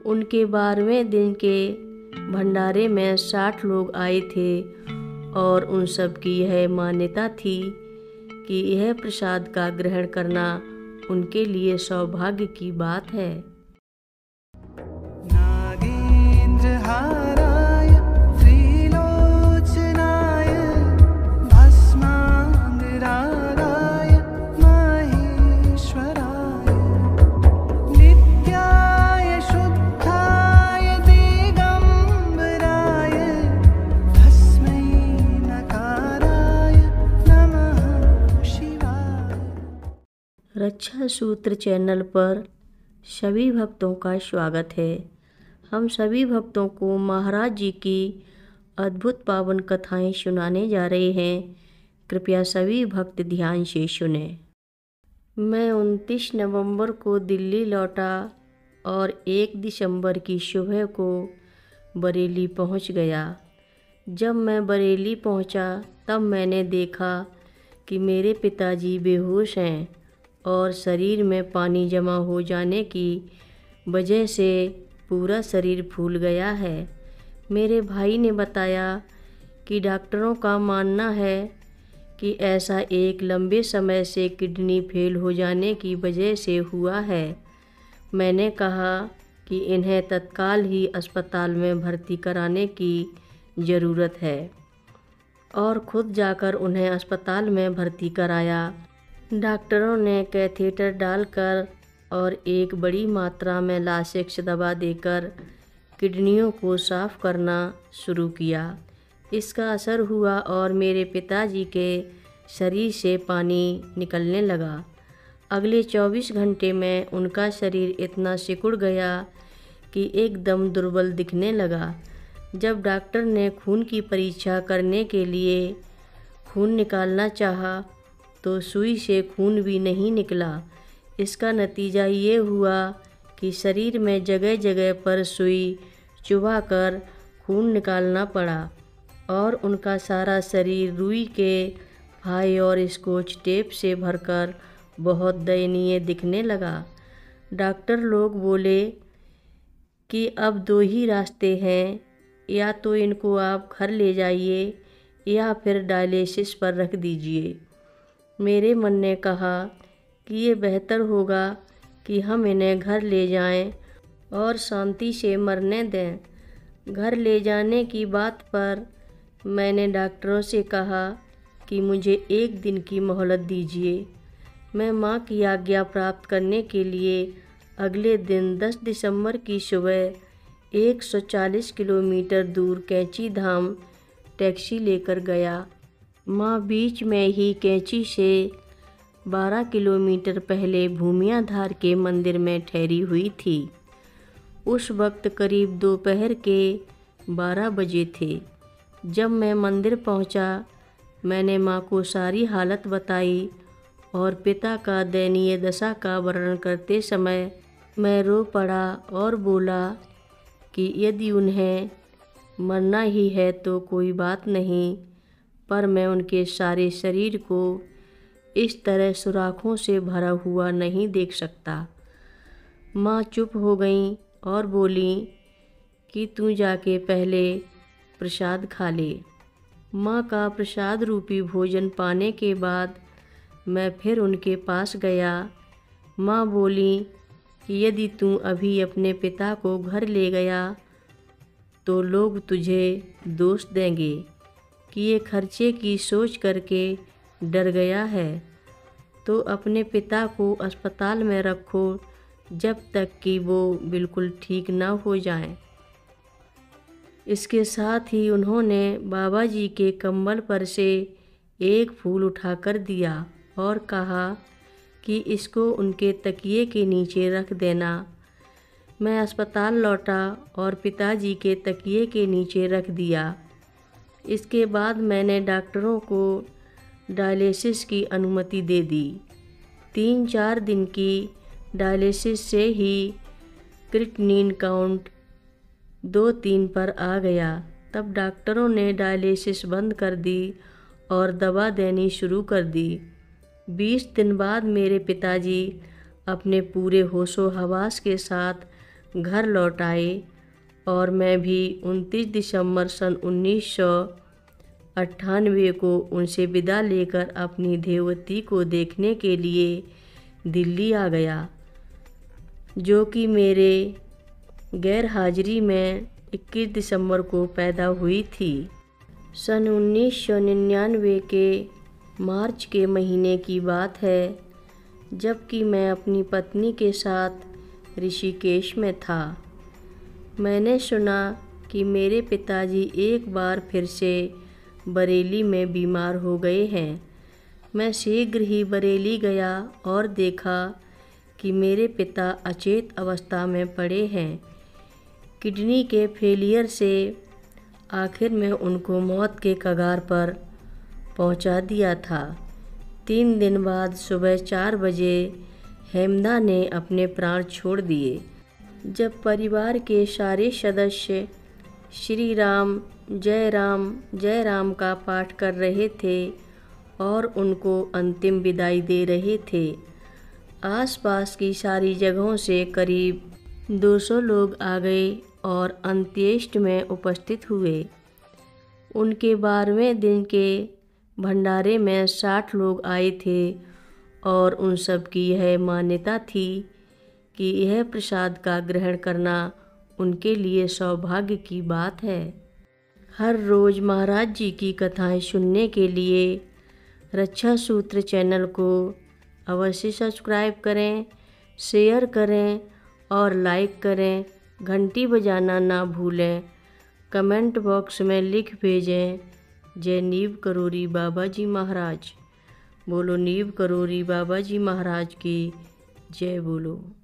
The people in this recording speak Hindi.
उनके 12वें दिन के भंडारे में 60 लोग आए थे और उन सब की यह मान्यता थी कि यह प्रसाद का ग्रहण करना उनके लिए सौभाग्य की बात है। नागेन्द्रहाराय त्रिलोचनाय भस्माङ्गरागाय माहेश्वराय नित्याय शुद्धाय दिगम्बराय तस्मै नकाराय नमः शिवाय। रक्षा सूत्र चैनल पर सभी भक्तों का स्वागत है। हम सभी भक्तों को महाराज जी की अद्भुत पावन कथाएं सुनाने जा रहे हैं। कृपया सभी भक्त ध्यान से सुने। मैं 29 नवंबर को दिल्ली लौटा और 1 दिसंबर की सुबह को बरेली पहुंच गया। जब मैं बरेली पहुंचा तब मैंने देखा कि मेरे पिताजी बेहोश हैं और शरीर में पानी जमा हो जाने की वजह से पूरा शरीर फूल गया है। मेरे भाई ने बताया कि डॉक्टरों का मानना है कि ऐसा एक लंबे समय से किडनी फेल हो जाने की वजह से हुआ है। मैंने कहा कि इन्हें तत्काल ही अस्पताल में भर्ती कराने की ज़रूरत है और खुद जाकर उन्हें अस्पताल में भर्ती कराया। डॉक्टरों ने कैथेटर डालकर और एक बड़ी मात्रा में लासेक्स दवा देकर किडनियों को साफ करना शुरू किया। इसका असर हुआ और मेरे पिताजी के शरीर से पानी निकलने लगा। अगले 24 घंटे में उनका शरीर इतना सिकुड़ गया कि एकदम दुर्बल दिखने लगा। जब डॉक्टर ने खून की परीक्षा करने के लिए खून निकालना चाहा तो सुई से खून भी नहीं निकला। इसका नतीजा ये हुआ कि शरीर में जगह जगह पर सुई चुभाकर खून निकालना पड़ा और उनका सारा शरीर रुई के फाई और स्कॉच टेप से भरकर बहुत दयनीय दिखने लगा। डॉक्टर लोग बोले कि अब 2 ही रास्ते हैं, या तो इनको आप घर ले जाइए या फिर डायलिसिस पर रख दीजिए। मेरे मन ने कहा कि ये बेहतर होगा कि हम इन्हें घर ले जाएं और शांति से मरने दें। घर ले जाने की बात पर मैंने डॉक्टरों से कहा कि मुझे 1 दिन की मोहलत दीजिए। मैं माँ की आज्ञा प्राप्त करने के लिए अगले दिन 10 दिसंबर की सुबह 140 किलोमीटर दूर कैंची धाम टैक्सी लेकर गया। माँ बीच में ही कैंची से 12 किलोमीटर पहले भूमियाधार के मंदिर में ठहरी हुई थी। उस वक्त करीब दोपहर के 12 बजे थे। जब मैं मंदिर पहुंचा, मैंने माँ को सारी हालत बताई और पिता का दयनीय दशा का वर्णन करते समय मैं रो पड़ा और बोला कि यदि उन्हें मरना ही है तो कोई बात नहीं, पर मैं उनके सारे शरीर को इस तरह सुराखों से भरा हुआ नहीं देख सकता। माँ चुप हो गईं और बोली कि तू जाके पहले प्रसाद खा ले। माँ का प्रसाद रूपी भोजन पाने के बाद मैं फिर उनके पास गया। माँ बोली कि यदि तू अभी अपने पिता को घर ले गया तो लोग तुझे दोष देंगे कि ये खर्चे की सोच करके डर गया है, तो अपने पिता को अस्पताल में रखो जब तक कि वो बिल्कुल ठीक न हो जाएं। इसके साथ ही उन्होंने बाबा जी के कंबल पर से एक फूल उठाकर दिया और कहा कि इसको उनके तकिए के नीचे रख देना। मैं अस्पताल लौटा और पिताजी के तकिए के नीचे रख दिया। इसके बाद मैंने डॉक्टरों को डायलिसिस की अनुमति दे दी। 3-4 दिन की डायलिसिस से ही क्रिएटिनिन काउंट 2-3 पर आ गया। तब डॉक्टरों ने डायलिसिस बंद कर दी और दवा देनी शुरू कर दी। 20 दिन बाद मेरे पिताजी अपने पूरे होशो हवास के साथ घर लौट आए और मैं भी 29 दिसंबर सन 1998 को उनसे विदा लेकर अपनी देवती को देखने के लिए दिल्ली आ गया, जो कि मेरे गैर हाजिरी में 21 दिसंबर को पैदा हुई थी। सन 1999 के मार्च के महीने की बात है, जबकि मैं अपनी पत्नी के साथ ऋषिकेश में था। मैंने सुना कि मेरे पिताजी एक बार फिर से बरेली में बीमार हो गए हैं। मैं शीघ्र ही बरेली गया और देखा कि मेरे पिता अचेत अवस्था में पड़े हैं। किडनी के फेलियर से आखिर में उनको मौत के कगार पर पहुंचा दिया था। 3 दिन बाद सुबह 4 बजे हेमदा ने अपने प्राण छोड़ दिए। जब परिवार के सारे सदस्य श्री राम जय राम का पाठ कर रहे थे और उनको अंतिम विदाई दे रहे थे, आसपास की सारी जगहों से करीब 200 लोग आ गए और अंत्येष्टि में उपस्थित हुए। उनके 12वें दिन के भंडारे में 60 लोग आए थे और उन सब की यह मान्यता थी कि यह प्रसाद का ग्रहण करना उनके लिए सौभाग्य की बात है। हर रोज़ महाराज जी की कथाएं सुनने के लिए रक्षा सूत्र चैनल को अवश्य सब्सक्राइब करें, शेयर करें और लाइक करें। घंटी बजाना ना भूलें। कमेंट बॉक्स में लिख भेजें, जय नीव करोरी बाबा जी महाराज। बोलो नीव करोरी बाबा जी महाराज की जय बोलो।